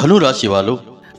धनु राशि वालों,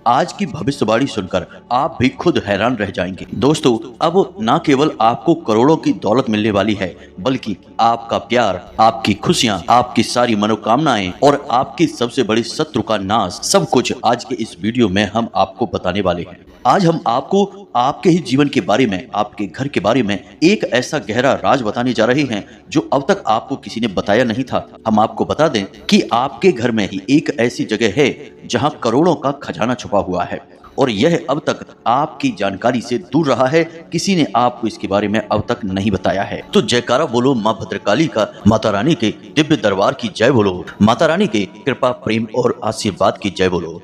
आज की भविष्यवाणी सुनकर आप भी खुद हैरान रह जाएंगे। दोस्तों, अब न केवल आपको करोड़ों की दौलत मिलने वाली है, बल्कि आपका प्यार, आपकी खुशियां, आपकी सारी मनोकामनाएं और आपकी सबसे बड़ी शत्रु का नाश, सब कुछ आज के इस वीडियो में हम आपको बताने वाले हैं। आज हम आपको आपके ही जीवन के बारे में, आपके घर के बारे में एक ऐसा गहरा राज बताने जा रहे हैं जो अब तक आपको किसी ने बताया नहीं था। हम आपको बता दें कि आपके घर में ही एक ऐसी जगह है जहां करोड़ों का खजाना छुपा हुआ है और यह अब तक आपकी जानकारी से दूर रहा है। किसी ने आपको इसके बारे में अब तक नहीं बताया है। तो जयकारा बोलो माँ भद्रकाली का, माता रानी के दिव्य दरबार की जय बोलो, माता रानी के कृपा, प्रेम और आशीर्वाद की जय बोलो।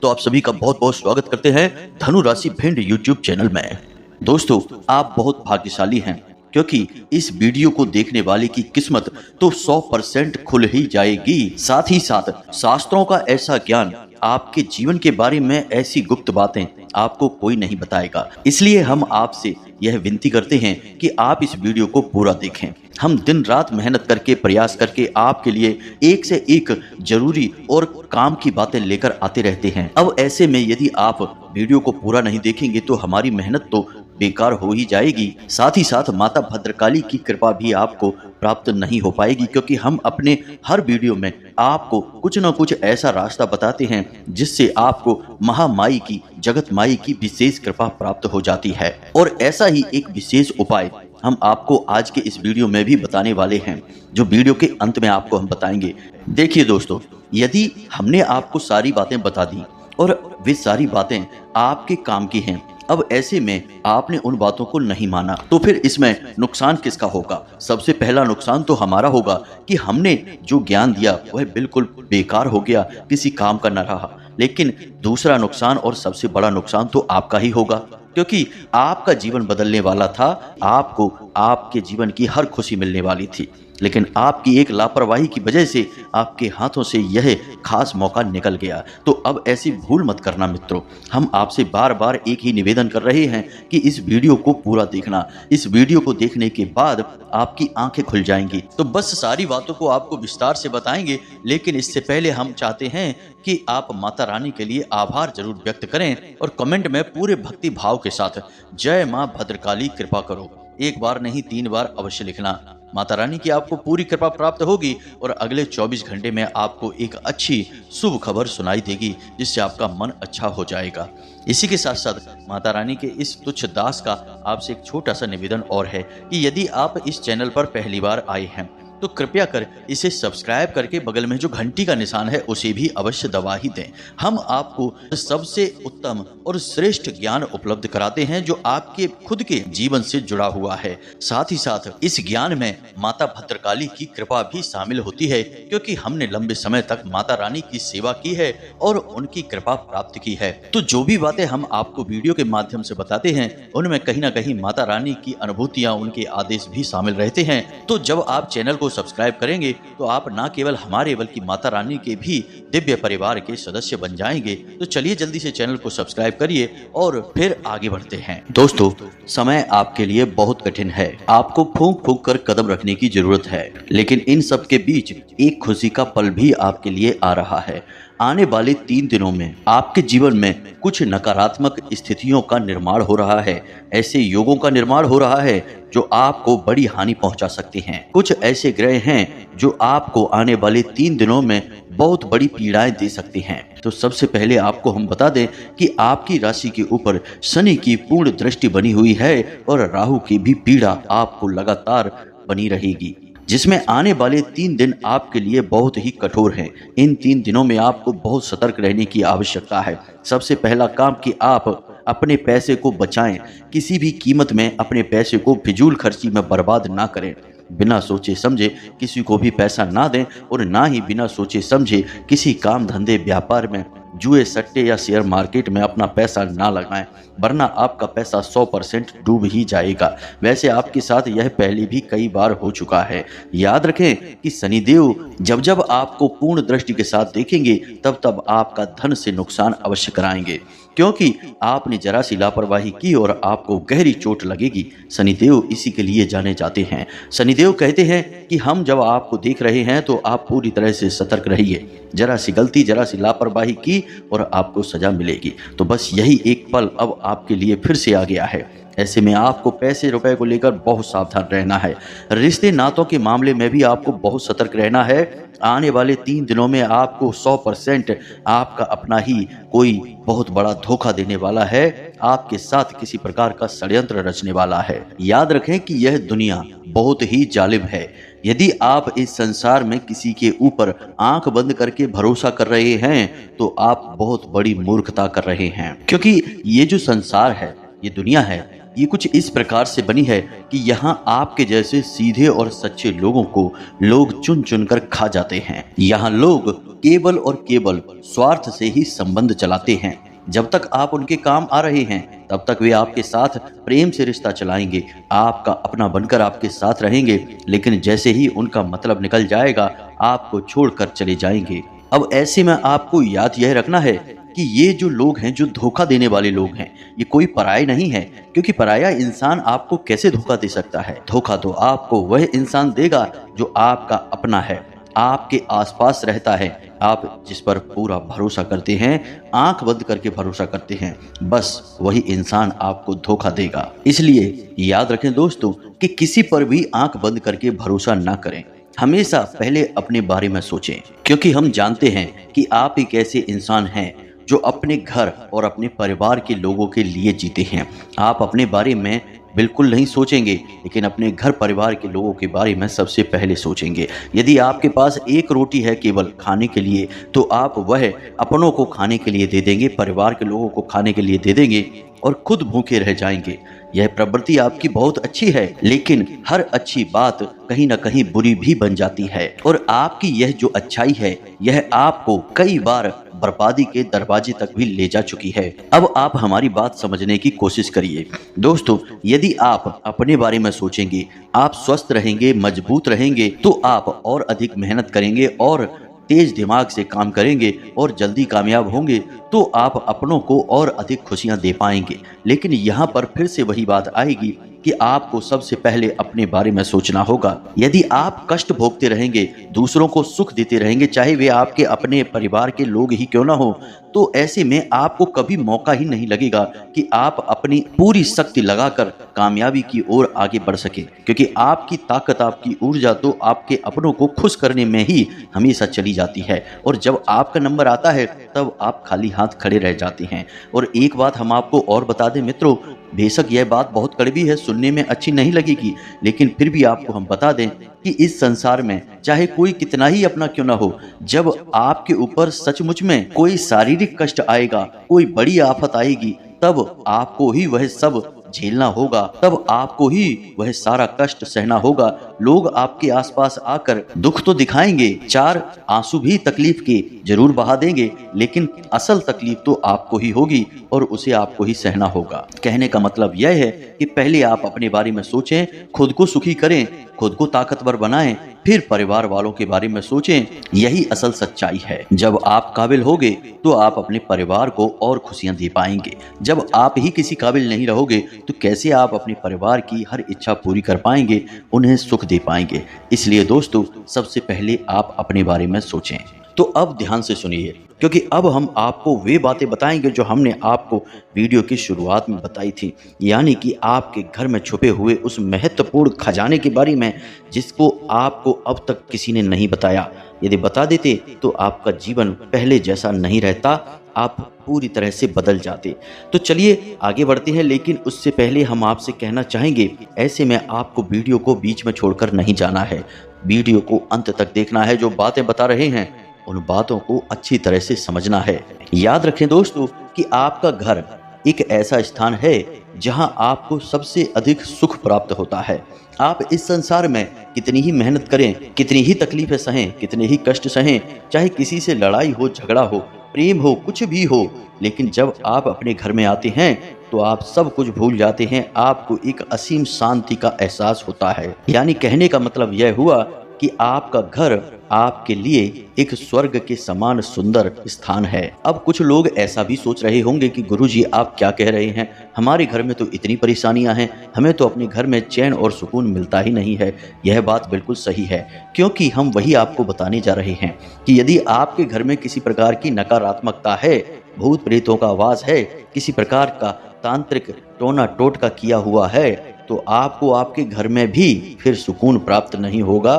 तो आप सभी का बहुत बहुत स्वागत करते हैं धनु राशि भिंड यूट्यूब चैनल में। दोस्तों, आप बहुत भाग्यशाली हैं, क्योंकि इस वीडियो को देखने वाले की किस्मत तो 100% खुल ही जाएगी। साथ ही साथ शास्त्रों का ऐसा ज्ञान, आपके जीवन के बारे में ऐसी गुप्त बातें आपको कोई नहीं बताएगा। इसलिए हम आपसे यह विनती करते हैं कि आप इस वीडियो को पूरा देखें। हम दिन रात मेहनत करके, प्रयास करके आपके लिए एक से एक जरूरी और काम की बातें लेकर आते रहते हैं। अब ऐसे में यदि आप वीडियो को पूरा नहीं देखेंगे तो हमारी मेहनत तो बेकार हो ही जाएगी। साथ ही साथ माता भद्रकाली की कृपा भी आपको प्राप्त नहीं हो पाएगी, क्योंकि हम अपने हर वीडियो में आपको कुछ न कुछ ऐसा रास्ता बताते हैं जिससे आपको महामाई की, जगत माई की विशेष कृपा प्राप्त हो जाती है। और ऐसा ही एक विशेष उपाय हम आपको आज के इस वीडियो में भी बताने वाले हैं, जो वीडियो के अंत में आपको हम बताएंगे। देखिए दोस्तों, यदि हमने आपको सारी बातें बता दी और वे सारी बातें आपके काम की हैं, अब ऐसे में आपने उन बातों को नहीं माना, तो फिर इसमें नुकसान किसका होगा? सबसे पहला नुकसान तो हमारा होगा कि हमने जो ज्ञान दिया वह बिल्कुल बेकार हो गया, किसी काम का न रहा। लेकिन दूसरा नुकसान और सबसे बड़ा नुकसान तो आपका ही होगा, क्योंकि आपका जीवन बदलने वाला था। आपको आपके जीवन की हर खुशी मिलने वाली थी, लेकिन आपकी एक लापरवाही की वजह से आपके हाथों से यह खास मौका निकल गया। तो अब ऐसी भूल मत करना मित्रों। हम आपसे बार बार एक ही निवेदन कर रहे हैं कि इस वीडियो को पूरा देखना। इस वीडियो को देखने के बाद आपकी आंखें खुल जाएंगी। तो बस सारी बातों को आपको विस्तार से बताएंगे, लेकिन इससे पहले हम चाहते हैं कि आप माता रानी के लिए आभार जरूर व्यक्त करें और कमेंट में पूरे भक्ति भाव के साथ जय माँ भद्रकाली कृपा करो एक बार नहीं 3 बार अवश्य लिखना। माता रानी की आपको पूरी कृपा प्राप्त होगी और अगले 24 घंटे में आपको एक अच्छी शुभ खबर सुनाई देगी, जिससे आपका मन अच्छा हो जाएगा। इसी के साथ साथ माता रानी के इस तुच्छ दास का आपसे एक छोटा सा निवेदन और है कि यदि आप इस चैनल पर पहली बार आए हैं तो कृपया कर इसे सब्सक्राइब करके बगल में जो घंटी का निशान है उसे भी अवश्य दबा ही दें। हम आपको सबसे उत्तम और श्रेष्ठ ज्ञान उपलब्ध कराते हैं जो आपके खुद के जीवन से जुड़ा हुआ है। साथ ही साथ इस ज्ञान में माता भद्रकाली की कृपा भी शामिल होती है, क्योंकि हमने लंबे समय तक माता रानी की सेवा की है और उनकी कृपा प्राप्त की है। तो जो भी बातें हम आपको वीडियो के माध्यम से बताते हैं उनमें कहीं ना कहीं माता रानी की अनुभूतियां, उनके आदेश भी शामिल रहते हैं। तो जब आप चैनल को सब्सक्राइब करेंगे तो आप न केवल हमारे बल्कि माता रानी के भी दिव्य परिवार के सदस्य बन जाएंगे। तो चलिए जल्दी से चैनल को सब्सक्राइब करिए और फिर आगे बढ़ते हैं। दोस्तों, समय आपके लिए बहुत कठिन है। आपको फूंक फूंक कर कदम रखने की जरूरत है, लेकिन इन सब के बीच एक खुशी का पल भी आपके लिए आ रहा है। आने वाले 3 दिनों में आपके जीवन में कुछ नकारात्मक स्थितियों का निर्माण हो रहा है। ऐसे योगों का निर्माण हो रहा है जो आपको बड़ी हानि पहुंचा सकते हैं। कुछ ऐसे ग्रह हैं जो आपको आने वाले 3 दिनों में बहुत बड़ी पीड़ाएं दे सकते हैं। तो सबसे पहले आपको हम बता दें कि आपकी राशि के ऊपर शनि की पूर्ण दृष्टि बनी हुई है और राहु की भी पीड़ा आपको लगातार बनी रहेगी, जिसमें आने वाले 3 दिन आपके लिए बहुत ही कठोर हैं। इन 3 दिनों में आपको बहुत सतर्क रहने की आवश्यकता है। सबसे पहला काम कि आप अपने पैसे को बचाएं। किसी भी कीमत में अपने पैसे को फिजूल खर्ची में बर्बाद ना करें। बिना सोचे समझे किसी को भी पैसा ना दें और ना ही बिना सोचे समझे किसी काम धंधे, व्यापार में, जुए, सट्टे या शेयर मार्केट में अपना पैसा ना लगाएं, वरना आपका पैसा 100% डूब ही जाएगा। वैसे आपके साथ यह पहले भी कई बार हो चुका है। याद रखें कि शनिदेव जब जब आपको पूर्ण दृष्टि के साथ देखेंगे तब तब आपका धन से नुकसान अवश्य कराएंगे, क्योंकि आपने जरा सी लापरवाही की और आपको गहरी चोट लगेगी। शनिदेव इसी के लिए जाने जाते हैं। शनिदेव कहते हैं कि हम जब आपको देख रहे हैं तो आप पूरी तरह से सतर्क रहिए। जरा सी गलती, जरा सी लापरवाही की और आपको सजा मिलेगी। तो बस यही एक पल अब आपके लिए फिर से आ गया है। ऐसे में आपको पैसे रुपए को लेकर बहुत सावधान रहना है। रिश्ते नातों के मामले में भी आपको बहुत सतर्क रहना है। आने वाले 3 दिनों में आपको 100% आपका अपना ही कोई बहुत बड़ा धोखा देने वाला है, आपके साथ किसी प्रकार का षड्यंत्र रचने वाला है। याद रखें कि यह दुनिया बहुत ही जालिम है। यदि आप इस संसार में किसी के ऊपर आंख बंद करके भरोसा कर रहे हैं तो आप बहुत बड़ी मूर्खता कर रहे हैं, क्योंकि ये जो संसार है, ये दुनिया है, ये कुछ इस प्रकार से बनी है कि यहाँ आपके जैसे सीधे और सच्चे लोगों को लोग चुन चुन कर खा जाते हैं। यहाँ लोग केवल और केवल स्वार्थ से ही संबंध चलाते हैं। जब तक आप उनके काम आ रहे हैं तब तक वे आपके साथ प्रेम से रिश्ता चलाएंगे, आपका अपना बनकर आपके साथ रहेंगे, लेकिन जैसे ही उनका मतलब निकल जाएगा आपको छोड़कर चले जाएंगे। अब ऐसे में आपको याद यह रखना है कि ये जो लोग हैं, जो धोखा देने वाले लोग हैं, ये कोई पराये नहीं है, क्योंकि पराया इंसान आपको कैसे धोखा दे सकता है। धोखा तो आपको वह इंसान देगा जो आपका अपना है, आपके आसपास रहता है, आप जिस पर पूरा भरोसा करते हैं, आंख बंद करके भरोसा करते हैं, बस वही इंसान आपको धोखा देगा। इसलिए याद रखें दोस्तों कि किसी पर भी आंख बंद करके भरोसा ना करें। हमेशा पहले अपने बारे में सोचें, क्योंकि हम जानते हैं कि आप एक ऐसे इंसान हैं जो अपने घर और अपने परिवार के लोगों के लिए जीते हैं। आप अपने बारे में बिल्कुल नहीं सोचेंगे, लेकिन अपने घर परिवार के लोगों के बारे में सबसे पहले सोचेंगे। यदि आपके पास एक रोटी है केवल खाने के लिए, तो आप वह अपनों को खाने के लिए दे देंगे, परिवार के लोगों को खाने के लिए दे देंगे और खुद भूखे रह जाएंगे। यह प्रवृत्ति आपकी बहुत अच्छी है, लेकिन हर अच्छी बात कहीं ना कहीं बुरी भी बन जाती है, और आपकी यह जो अच्छाई है, यह आपको कई बार बर्बादी के दरवाजे तक भी ले जा चुकी है। अब आप हमारी बात समझने की कोशिश करिए दोस्तों। यदि आप अपने बारे में सोचेंगे, आप स्वस्थ रहेंगे, मजबूत रहेंगे, तो आप और अधिक मेहनत करेंगे और तेज दिमाग से काम करेंगे और जल्दी कामयाब होंगे, तो आप अपनों को और अधिक खुशियां दे पाएंगे। लेकिन यहाँ पर फिर से वही बात आएगी कि आपको सबसे पहले अपने बारे में सोचना होगा। यदि आप कष्ट भोगते रहेंगे, दूसरों को सुख देते रहेंगे, चाहे वे आपके अपने परिवार के लोग ही क्यों ना हो, तो ऐसे में आपको कभी मौका ही नहीं लगेगा कि आप अपनी पूरी शक्ति लगाकर कामयाबी की ओर आगे बढ़ सके, क्योंकि आपकी ताकत, आपकी ऊर्जा तो आपके अपनों को खुश करने में ही हमेशा चली जाती है, और जब आपका नंबर आता है तब आप खाली हाथ खड़े रह जाते हैं। और एक बात हम आपको और बता दें मित्रों, बेशक यह बात बहुत कड़वी है, सुनने में अच्छी नहीं लगेगी, लेकिन फिर भी आपको हम बता दें कि इस संसार में चाहे कोई कितना ही अपना क्यों ना हो, जब आपके ऊपर सचमुच में कोई शारीरिक कष्ट आएगा, कोई बड़ी आफत आएगी, तब आपको ही वह सब झेलना होगा, तब आपको ही वह सारा कष्ट सहना होगा। लोग आपके आसपास आकर दुख तो दिखाएंगे, 4 आंसू भी तकलीफ के जरूर बहा देंगे, लेकिन असल तकलीफ तो आपको ही होगी और उसे आपको ही सहना होगा। कहने का मतलब यह है कि पहले आप अपने बारे में सोचें, खुद को सुखी करें, खुद को ताकतवर बनाएं, फिर परिवार वालों के बारे में सोचें। यही असल सच्चाई है। जब आप काबिल होगे तो आप अपने परिवार को और खुशियां दे पाएंगे। जब आप ही किसी काबिल नहीं रहोगे तो कैसे आप अपने परिवार की हर इच्छा पूरी कर पाएंगे, उन्हें सुख दे पाएंगे। इसलिए दोस्तों, सबसे पहले आप अपने बारे में सोचें। तो अब ध्यान से सुनिए, क्योंकि अब हम आपको वे बातें बताएंगे जो हमने आपको वीडियो की शुरुआत में बताई थी, यानी कि आपके घर में छुपे हुए उस महत्वपूर्ण खजाने के बारे में जिसको आपको अब तक किसी ने नहीं बताया। यदि बता देते तो आपका जीवन पहले जैसा नहीं रहता, आप पूरी तरह से बदल जाते। तो चलिए आगे बढ़ते हैं, लेकिन उससे पहले हम आपसे कहना चाहेंगे, ऐसे में आपको वीडियो को बीच में छोड़कर नहीं जाना है, वीडियो को अंत तक देखना है। जो बातें बता रहे हैं उन बातों को अच्छी तरह से समझना है। याद रखें दोस्तों कि आपका घर एक ऐसा स्थान है जहां आपको सबसे अधिक सुख प्राप्त होता है। आप इस संसार में कितनी ही मेहनत करें, कितनी ही तकलीफें सहें, कितने ही कष्ट सहें, चाहे किसी से लड़ाई हो, झगड़ा हो, प्रेम हो, कुछ भी हो, लेकिन जब आप अपने घर में आते हैं तो आप सब कुछ भूल जाते हैं। आपको एक असीम शांति का एहसास होता है। यानी कहने का मतलब यह हुआ कि आपका घर आपके लिए एक स्वर्ग के समान सुंदर स्थान है। अब कुछ लोग ऐसा भी सोच रहे होंगे कि गुरुजी आप क्या कह रहे हैं, हमारे घर में तो इतनी परेशानियां हैं, हमें तो अपने घर में चैन और सुकून मिलता ही नहीं है। यह बात बिल्कुल सही है, क्योंकि हम वही आपको बताने जा रहे हैं कि यदि आपके घर में किसी प्रकार की नकारात्मकता है, भूत प्रेतों का वास है, किसी प्रकार का तांत्रिक टोना टोटका किया हुआ है, तो आपको आपके घर में भी फिर सुकून प्राप्त नहीं होगा।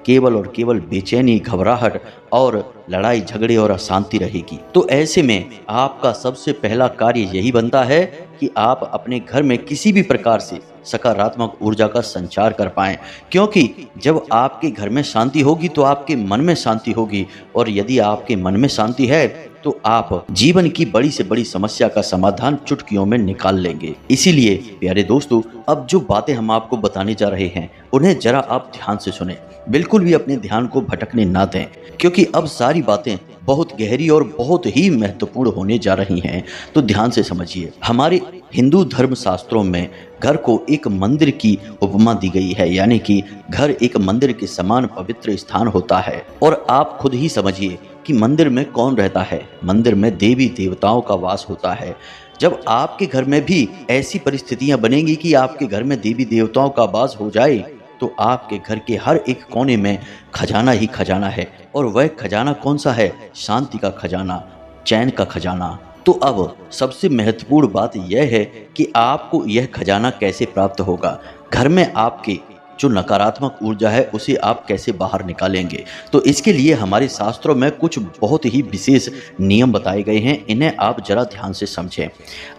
केवल और केवल बेचैनी, घबराहट और लड़ाई झगड़े और अशांति रहेगी। तो ऐसे में आपका सबसे पहला कार्य यही बनता है कि आप अपने घर में किसी भी प्रकार से सकारात्मक ऊर्जा का संचार कर पाएं, क्योंकि जब आपके घर में शांति होगी तो आपके मन में शांति होगी, और यदि आपके मन में शांति है तो आप जीवन की बड़ी से बड़ी समस्या का समाधान चुटकियों में निकाल लेंगे। इसीलिए प्यारे दोस्तों, अब जो बातें हम आपको बताने जा रहे हैं उन्हें जरा आप ध्यान से सुने, बिल्कुल भी अपने ध्यान को भटकने ना दें, क्योंकि अब सारी बातें बहुत गहरी और बहुत ही महत्वपूर्ण होने जा रही हैं। तो ध्यान से समझिए। हमारे हिंदू धर्म शास्त्रों में घर को एक मंदिर की उपमा दी गई है, यानी कि घर एक मंदिर के समान पवित्र स्थान होता है। और आप खुद ही समझिए कि मंदिर में कौन रहता है। मंदिर में देवी देवताओं का वास होता है। जब आपके घर में भी ऐसी परिस्थितियां बनेंगी कि आपके घर में देवी देवताओं का वास हो जाए, तो आपके घर के हर एक कोने में खजाना ही खजाना है। और वह खजाना कौन सा है? शांति का खजाना, चैन का खजाना। तो अब सबसे महत्वपूर्ण बात यह है कि आपको यह खजाना कैसे प्राप्त होगा। घर में आपके जो नकारात्मक ऊर्जा है उसे आप कैसे बाहर निकालेंगे। तो इसके लिए हमारे शास्त्रों में कुछ बहुत ही विशेष नियम बताए गए हैं, इन्हें आप जरा ध्यान से समझें।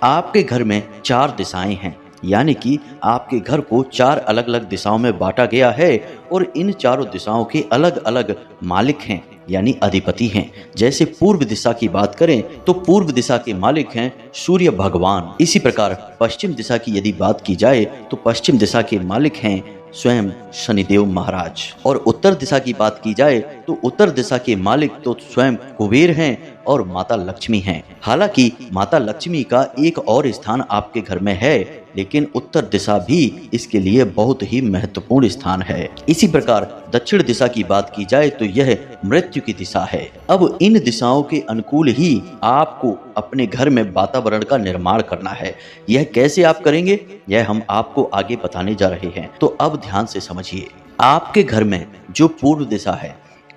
आपके घर में 4 दिशाएं हैं, यानी कि आपके घर को 4 अलग अलग दिशाओं में बांटा गया है, और इन चारों दिशाओं के अलग अलग मालिक हैं, यानी अधिपति हैं। जैसे पूर्व दिशा की बात करें तो पूर्व दिशा के मालिक हैं सूर्य भगवान। इसी प्रकार पश्चिम दिशा की यदि बात की जाए तो पश्चिम दिशा के मालिक हैं स्वयं शनिदेव महाराज। और उत्तर दिशा की बात की जाए तो उत्तर दिशा के मालिक तो स्वयं कुबेर हैं और माता लक्ष्मी हैं। हालांकि माता लक्ष्मी का एक और स्थान आपके घर में है, लेकिन उत्तर दिशा भी इसके लिए बहुत ही महत्वपूर्ण स्थान है। इसी प्रकार दक्षिण दिशा की बात की जाए तो यह मृत्यु की दिशा है। अब इन दिशाओं के अनुकूल ही आपको अपने घर में वातावरण का निर्माण करना है। यह कैसे आप करेंगे, यह हम आपको आगे बताने जा रहे हैं। तो अब ध्यान से समझिए। आपके घर में जो पूर्व दिशा है,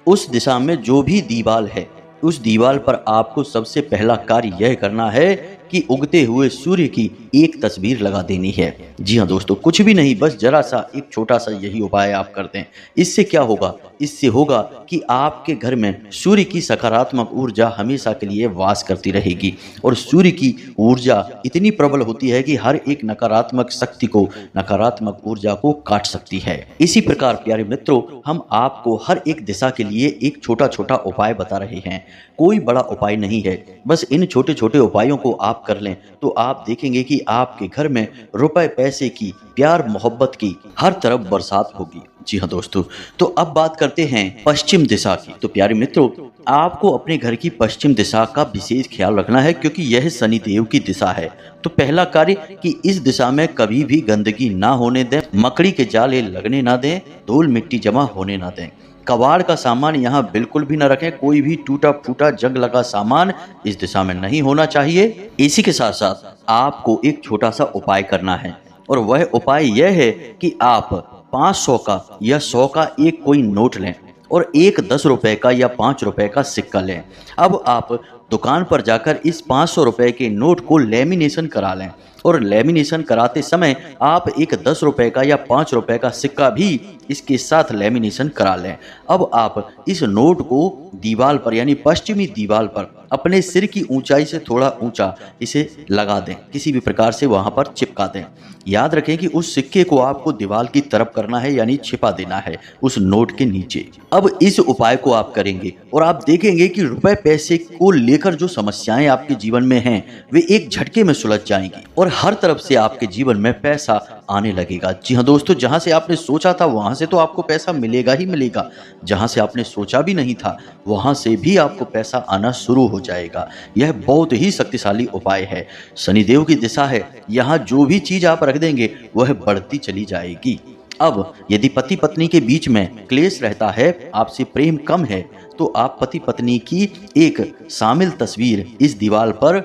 उस दिशा में जो भी दीवार है, उस दीवार पर आपको सबसे पहला कार्य यह करना है कि उगते हुए सूर्य की एक तस्वीर लगा देनी है। जी हाँ दोस्तों, कुछ भी नहीं, बस जरा सा एक छोटा सा यही उपाय आप कर दें। इससे क्या होगा? इससे होगा कि आपके घर में सूर्य की सकारात्मक ऊर्जा हमेशा के लिए वास करती रहेगी, और सूर्य की ऊर्जा इतनी प्रबल होती है कि हर एक नकारात्मक शक्ति को, नकारात्मक ऊर्जा को काट सकती है। इसी प्रकार प्यारे मित्रों, हम आपको हर एक दिशा के लिए एक छोटा छोटा उपाय बता रहे हैं। कोई बड़ा उपाय नहीं है, बस इन छोटे छोटे उपायों को आप कर लें तो आप देखेंगे कि आपके घर में रुपए पैसे की, प्यार मोहब्बत की हर तरफ बरसात होगी। जी हाँ दोस्तों, तो अब बात करते हैं पश्चिम दिशा की। तो प्यारे मित्रों, आपको अपने घर की पश्चिम दिशा का विशेष ख्याल रखना है, क्योंकि यह शनिदेव की दिशा है। तो पहला कार्य कि इस दिशा में कभी भी गंदगी ना होने दें, मकड़ी के जाले लगने ना दें, धूल मिट्टी जमा होने ना दें। कबाड़ का सामान यहाँ बिल्कुल भी न रखें। कोई भी टूटा फूटा जंग लगा सामान इस दिशा में नहीं होना चाहिए। इसी के साथ साथ आपको एक छोटा सा उपाय करना है, और वह उपाय यह है कि आप 500 का या 100 का एक कोई नोट लें और एक 10 रुपए का या 5 रुपए का सिक्का लें। अब आप दुकान पर जाकर इस 500 रुपए के नोट को लेमिनेशन करा लें, और लेमिनेशन कराते समय आप एक 10 रुपए का या 5 रुपए का सिक्का भी इसके साथ लेमिनेशन करा लें। अब आप इस नोट को दीवार पर, यानी पश्चिमी दीवार पर अपने सिर की ऊंचाई से थोड़ा ऊंचा इसे लगा दें, किसी भी प्रकार से वहां पर चिपका दें। याद रखें कि उस सिक्के को आपको दीवार की तरफ करना है, यानी छिपा देना है उस नोट के नीचे। अब इस उपाय को आप करेंगे और आप देखेंगे कि रुपए पैसे को लेकर जो समस्याएं आपके जीवन में हैं वे एक झटके में सुलझ जाएंगी, और हर तरफ से आपके जीवन में पैसा आने लगेगा। जी हाँ दोस्तों, जहां से आपने सोचा था वहां से तो आपको पैसा मिलेगा ही मिलेगा, जहां से आपने सोचा भी नहीं था वहां से भी आपको पैसा आना शुरू हो जाएगा। यह बहुत ही शक्तिशाली उपाय है। शनिदेव की दिशा है, यहाँ जो भी चीज आप रख देंगे वह बढ़ती चली जाएगी। अब यदि पति पत्नी के बीच में क्लेश रहता है, आपसी प्रेम कम है, तो आप पति पत्नी की एक शामिल तस्वीर इस दीवार पर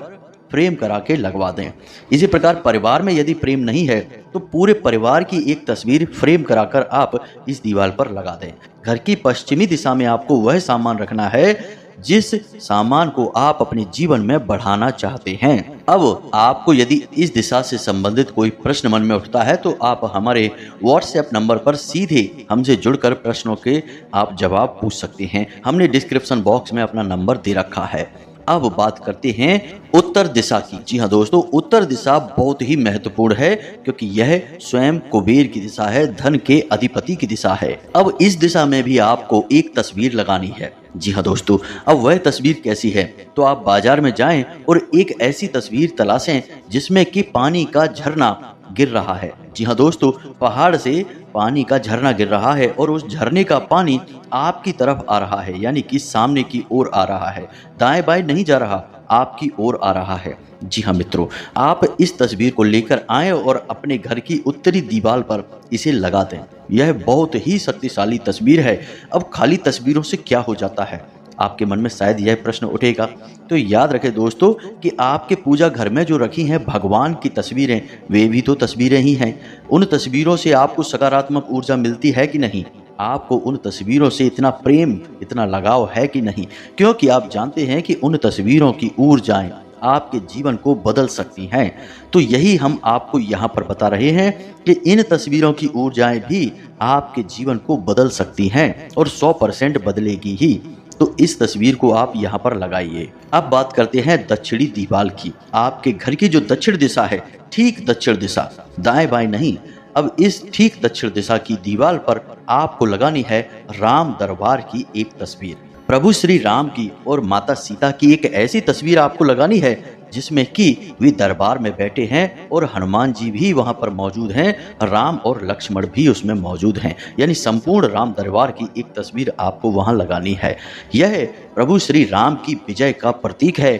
फ्रेम करा के लगवा दें। इसी प्रकार परिवार में यदि प्रेम नहीं है तो पूरे परिवार की एक तस्वीर फ्रेम कराकर आप इस दीवार पर लगा दें। घर की पश्चिमी दिशा में आपको वह सामान रखना है जिस सामान को आप अपने जीवन में बढ़ाना चाहते हैं। अब आपको यदि इस दिशा से संबंधित कोई प्रश्न मन में उठता है तो आप हमारे व्हाट्सएप नंबर पर सीधे हमसे जुड़कर प्रश्नों के आप जवाब पूछ सकते हैं। हमने डिस्क्रिप्शन बॉक्स में अपना नंबर दे रखा है। अब बात करते हैं उत्तर दिशा की। जी हाँ दोस्तों, उत्तर दिशा बहुत ही महत्वपूर्ण है क्योंकि यह स्वयं कुबेर की दिशा है, धन के अधिपति की दिशा है। अब इस दिशा में भी आपको एक तस्वीर लगानी है। जी हाँ दोस्तों, अब वह तस्वीर कैसी है? तो आप बाजार में जाएं और एक ऐसी तस्वीर तलाशें जिसमें कि पानी का झरना गिर रहा है। जी हाँ दोस्तों, पहाड़ से पानी का झरना गिर रहा है और उस झरने का पानी आपकी तरफ आ रहा है, यानी कि सामने की ओर आ रहा है, दाएं बाएं नहीं जा रहा, आपकी ओर आ रहा है। जी हाँ मित्रों, आप इस तस्वीर को लेकर आएं और अपने घर की उत्तरी दीवार पर इसे लगा दें। यह बहुत ही शक्तिशाली तस्वीर है। अब खाली तस्वीरों से क्या हो जाता है, आपके मन में शायद यह प्रश्न उठेगा। तो याद रखें दोस्तों कि आपके पूजा घर में जो रखी हैं भगवान की तस्वीरें, वे भी तो तस्वीरें ही हैं। उन तस्वीरों से आपको सकारात्मक ऊर्जा मिलती है कि नहीं? आपको उन तस्वीरों से इतना प्रेम, इतना लगाव है कि नहीं? क्योंकि आप जानते हैं कि उन तस्वीरों की ऊर्जाएं आपके जीवन को बदल सकती हैं। तो यही हम आपको यहाँ पर बता रहे हैं कि इन तस्वीरों की ऊर्जाएं भी आपके जीवन को बदल सकती हैं और 100% बदलेगी ही। तो इस तस्वीर को आप यहाँ पर लगाइए। अब बात करते हैं दक्षिणी दीवार की। आपके घर की जो दक्षिण दिशा है, ठीक दक्षिण दिशा, दाएं बाएं नहीं। अब इस ठीक दक्षिण दिशा की दीवार पर आपको लगानी है राम दरबार की एक तस्वीर। प्रभु श्री राम की और माता सीता की एक ऐसी तस्वीर आपको लगानी है जिसमें कि वे दरबार में बैठे हैं और हनुमान जी भी वहां पर मौजूद हैं, राम और लक्ष्मण भी उसमें मौजूद हैं, यानी संपूर्ण राम दरबार की एक तस्वीर आपको वहां लगानी है। यह प्रभु श्री राम की विजय का प्रतीक है,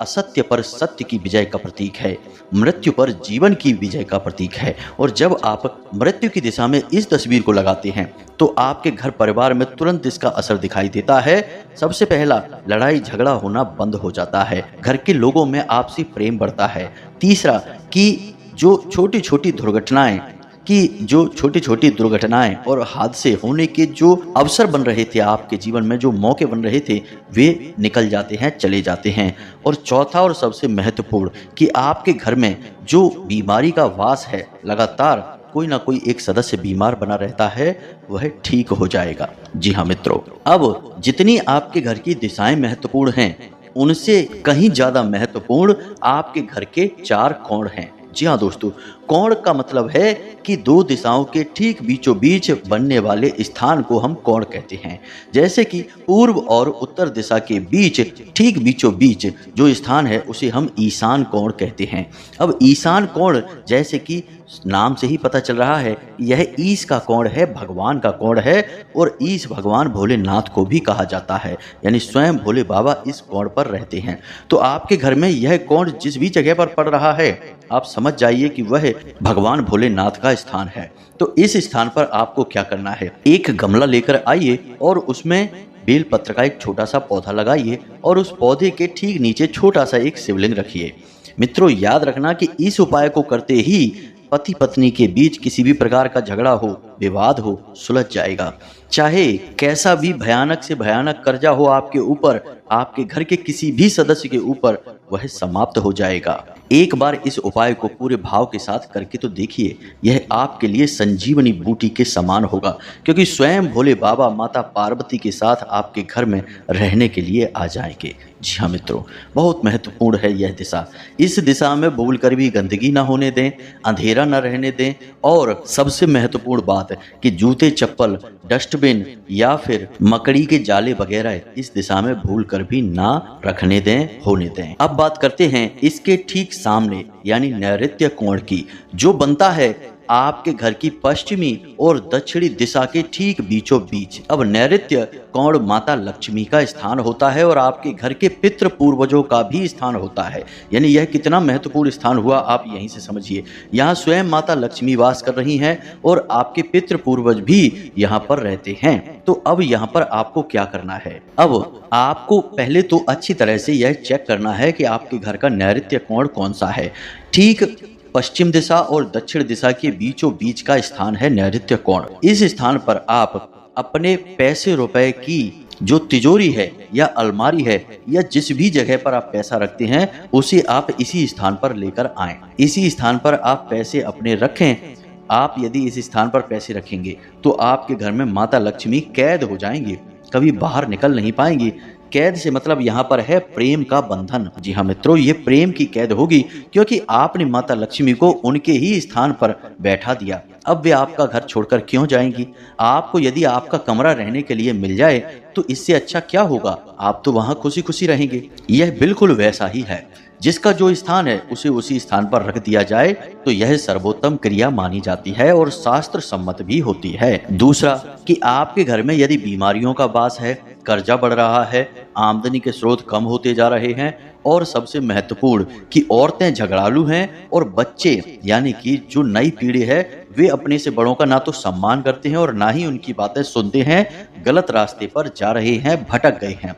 असत्य पर सत्य की विजय का प्रतीक है, मृत्यु पर जीवन की विजय का प्रतीक है। और जब आप मृत्यु की दिशा में इस तस्वीर को लगाते हैं तो आपके घर परिवार में तुरंत इसका असर दिखाई देता है। सबसे पहला, लड़ाई झगड़ा होना बंद हो जाता है, घर के लोगों में आपसी प्रेम बढ़ता है। तीसरा, कि जो छोटी छोटी दुर्घटनाएं और हादसे होने के जो अवसर बन रहे थे, आपके जीवन में जो मौके बन रहे थे, वे निकल जाते हैं, चले जाते हैं। और चौथा और सबसे महत्वपूर्ण, कि आपके घर में जो बीमारी का वास है, लगातार कोई ना कोई एक सदस्य बीमार बना रहता है, वह ठीक हो जाएगा। जी हाँ मित्रों, अब जितनी आपके घर की दिशाएं महत्वपूर्ण हैं, उनसे कहीं ज्यादा महत्वपूर्ण आपके घर के 4 कोण हैं। जी हाँ दोस्तों, कोण का मतलब है कि 2 दिशाओं के ठीक बीचों बीच बनने वाले स्थान को हम कोण कहते हैं। जैसे कि पूर्व और उत्तर दिशा के बीच ठीक बीचों बीच जो स्थान है उसे हम ईशान कोण कहते हैं। अब ईशान कोण, जैसे कि नाम से ही पता चल रहा है, यह ईश का कोण है, भगवान का कोण है। और ईश भगवान भोलेनाथ को भी कहा जाता है, यानी स्वयं भोले बाबा इस कोण पर रहते हैं। तो आपके घर में यह कोण जिस भी जगह पर पड़ रहा है, आप समझ जाइए कि वह भगवान भोलेनाथ का स्थान है। तो इस स्थान पर आपको क्या करना है, एक गमला लेकर आइए और उसमें बेलपत्र का एक छोटा सा पौधा लगाइए और उस पौधे के ठीक नीचे छोटा सा एक शिवलिंग रखिए। मित्रों, याद रखना कि इस उपाय को करते ही पति पत्नी के बीच किसी भी प्रकार का झगड़ा हो, विवाद हो, सुलझ जाएगा। चाहे कैसा भी भयानक से भयानक कर्जा हो आपके ऊपर, आपके घर के किसी भी सदस्य के ऊपर, वह समाप्त हो जाएगा। एक बार इस उपाय को पूरे भाव के साथ करके तो देखिए, यह आपके लिए संजीवनी बूटी के समान होगा, क्योंकि स्वयं भोले बाबा माता पार्वती के साथ आपके घर में रहने के लिए आ जाएंगे। जी हाँ मित्रों, बहुत महत्वपूर्ण है यह दिशा। इस दिशा में भूल कर भी गंदगी ना होने दें, अंधेरा ना रहने दें, और सबसे महत्वपूर्ण बात कि जूते, चप्पल, डस्टबिन या फिर मकड़ी के जाले वगैरह इस दिशा में भूल कर भी ना रखने दें, होने दें। अब बात करते हैं इसके ठीक सामने यानी नैऋत्य कोण की, जो बनता है आपके घर की पश्चिमी और दक्षिणी दिशा के ठीक बीचों बीच। अब नैऋत्य कोण माता लक्ष्मी का स्थान होता है और आपके घर के पितृ पूर्वजों का भी स्थान होता है। यानी यह कितना महत्वपूर्ण स्थान हुआ आप यहीं से समझिए। यहाँ स्वयं माता लक्ष्मी वास कर रही हैं और आपके पितृ पूर्वज भी यहाँ पर रहते हैं। तो अब यहाँ पर आपको क्या करना है? अब आपको पहले तो अच्छी तरह से यह चेक करना है कि आपके घर का नैऋत्य कोण कौन सा है। ठीक पश्चिम दिशा और दक्षिण दिशा के बीचों बीच का स्थान है नैऋत्य कोण। इस स्थान पर आप अपने पैसे रुपए की जो तिजोरी है या अलमारी है या जिस भी जगह पर आप पैसा रखते हैं उसे आप इसी स्थान पर लेकर आएं। इसी स्थान पर आप पैसे अपने रखें। आप यदि इस स्थान पर पैसे रखेंगे तो आपके घर में माता लक्ष्मी कैद हो जाएंगी, कभी बाहर निकल नहीं पाएंगी। कैद से मतलब यहाँ पर है प्रेम का बंधन। जी हाँ मित्रों, ये प्रेम की कैद होगी क्योंकि आपने माता लक्ष्मी को उनके ही स्थान पर बैठा दिया। अब वे आपका घर छोड़कर क्यों जाएंगी? आपको यदि आपका कमरा रहने के लिए मिल जाए तो इससे अच्छा क्या होगा? आप तो वहां खुशी खुशी रहेंगे। यह बिल्कुल वैसा ही है, जिसका जो स्थान है उसे उसी स्थान पर रख दिया जाए तो यह सर्वोत्तम क्रिया मानी जाती है और शास्त्र सम्मत भी होती है। दूसरा कि आपके घर में यदि बीमारियों का वास है, कर्जा बढ़ रहा है, आमदनी के स्रोत कम होते जा रहे हैं और सबसे महत्वपूर्ण कि औरतें झगड़ालू हैं और बच्चे यानी कि जो नई पीढ़ी है वे अपने से बड़ों का ना तो सम्मान करते हैं और ना ही उनकी बातें सुनते हैं, गलत रास्ते पर जा रहे हैं, भटक गए हैं।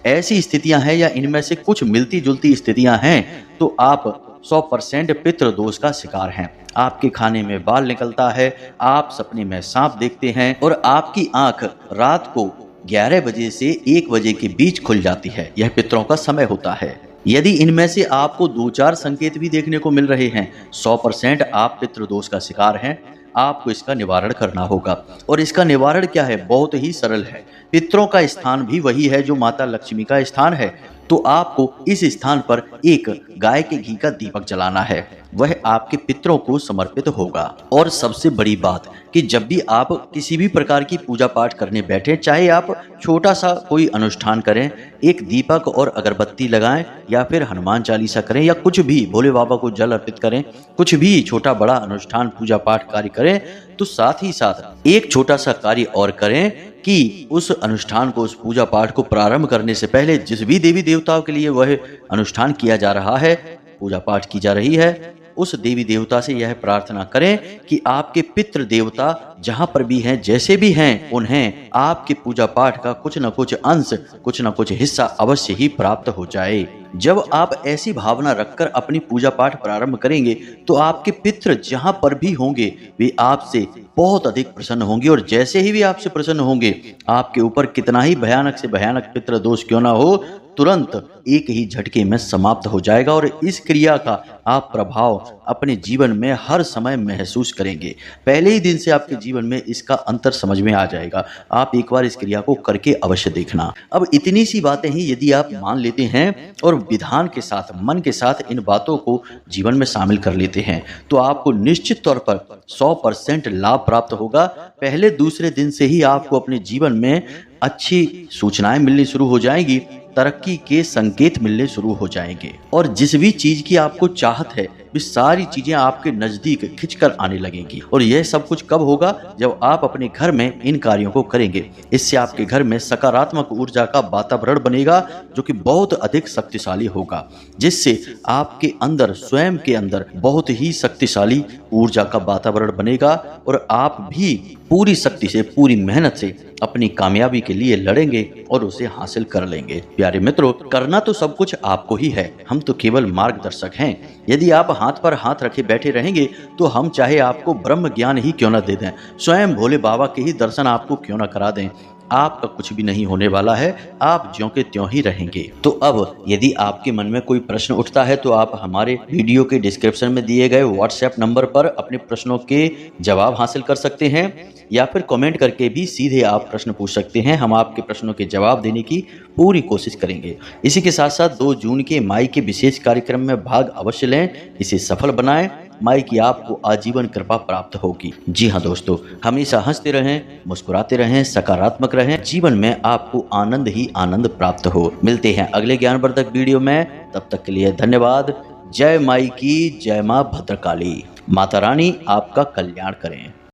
ऐसी स्थितियां हैं या इनमें से कुछ मिलती जुलती स्थितियां हैं तो आप 100% पितृ दोष का शिकार हैं। आपके खाने में बाल निकलता है, आप सपने में सांप देखते हैं और आपकी आंख रात को 11 बजे से 1 बजे के बीच खुल जाती है। यह पितरों का समय होता है। यदि इनमें से आपको 2-4 संकेत भी देखने को मिल रहे हैं 100% आप पितृदोष का शिकार हैं। आपको इसका निवारण करना होगा और इसका निवारण क्या है? बहुत ही सरल है। पितरों का स्थान भी वही है जो माता लक्ष्मी का स्थान है। तो आपको इस स्थान पर एक गाय के घी का दीपक जलाना है, वह आपके पितरों को समर्पित होगा। और सबसे बड़ी बात कि जब भी आप किसी भी प्रकार की पूजा पाठ करने बैठे, चाहे आप छोटा सा कोई अनुष्ठान करें, एक दीपक और अगरबत्ती लगाएं या फिर हनुमान चालीसा करें या कुछ भी भोले बाबा को जल अर्पित करें, कुछ भी छोटा बड़ा अनुष्ठान पूजा पाठ कार्य करें, तो साथ ही साथ एक छोटा सा कार्य और करें कि उस अनुष्ठान को, उस पूजा पाठ को प्रारंभ करने से पहले जिस भी देवी देवताओं के लिए वह अनुष्ठान किया जा रहा है, पूजा पाठ की जा रही है, उस देवी देवता से यह प्रार्थना करें कि आपके पितृ देवता जहां पर भी हैं, जैसे भी हैं, उन्हें आपके पूजा पाठ का कुछ न कुछ अंश, कुछ न कुछ हिस्सा अवश्य ही प्राप्त हो जाए। जब आप ऐसी भावना रखकर अपनी पूजा पाठ प्रारंभ करेंगे तो आपके पितृ जहां पर भी होंगे वे आपसे बहुत अधिक प्रसन्न होंगे और जैसे ही वे आपसे प्रसन्न होंगे, आपके ऊपर कितना ही भयानक से भयानक पितृ दोष क्यों ना हो, तुरंत एक ही झटके में समाप्त हो जाएगा और इस क्रिया का आप प्रभाव अपने जीवन में हर समय महसूस करेंगे। पहले ही दिन से आपके जीवन में इसका अंतर समझ में आ जाएगा। आप एक बार इस क्रिया को करके अवश्य देखना। अब इतनी सी बातें ही यदि आप मान लेते हैं और विधान के साथ, मन के साथ इन बातों को जीवन में शामिल कर लेते हैं तो आपको निश्चित तौर पर 100% लाभ प्राप्त होगा। पहले दूसरे दिन से ही आपको अपने जीवन में अच्छी सूचनाएं मिलनी शुरू हो जाएंगी, तरक्की के संकेत मिलने शुरू हो जाएंगे और जिस भी चीज की आपको चाहत है वे सारी चीजें आपके नजदीक खिंचकर आने लगेंगी। और यह सब कुछ कब होगा? जब आप अपने घर में इन कार्यों को करेंगे। इससे आपके घर में सकारात्मक ऊर्जा का वातावरण बनेगा जो कि बहुत अधिक शक्तिशाली होगा, जिससे आपके अंदर, स्वयं के अंदर बहुत ही शक्तिशाली ऊर्जा का वातावरण बनेगा और आप भी पूरी शक्ति से, पूरी मेहनत से अपनी कामयाबी के लिए लड़ेंगे और उसे हासिल कर लेंगे। प्यारे मित्रों, करना तो सब कुछ आपको ही है, हम तो केवल मार्गदर्शक हैं। यदि आप हाथ पर हाथ रखे बैठे रहेंगे तो हम चाहे आपको ब्रह्म ज्ञान ही क्यों न दे दें, स्वयं भोले बाबा के ही दर्शन आपको क्यों न करा दें, आपका कुछ भी नहीं होने वाला है। आप ज्यों के त्यों ही रहेंगे। तो अब यदि आपके मन में कोई प्रश्न उठता है तो आप हमारे वीडियो के डिस्क्रिप्शन में दिए गए व्हाट्सएप नंबर पर अपने प्रश्नों के जवाब हासिल कर सकते हैं या फिर कमेंट करके भी सीधे आप प्रश्न पूछ सकते हैं। हम आपके प्रश्नों के जवाब देने की पूरी कोशिश करेंगे। इसी के साथ साथ 2 जून के माई के विशेष कार्यक्रम में भाग अवश्य लें, इसे सफल बनाएं। माई की आपको आजीवन कृपा प्राप्त होगी। जी हाँ दोस्तों, हमेशा हंसते रहें, मुस्कुराते रहें, सकारात्मक रहें, जीवन में आपको आनंद ही आनंद प्राप्त हो। मिलते हैं अगले ज्ञानवर्धक वीडियो में, तब तक के लिए धन्यवाद। जय माई की, जय माँ भद्रकाली। माता रानी आपका कल्याण करें।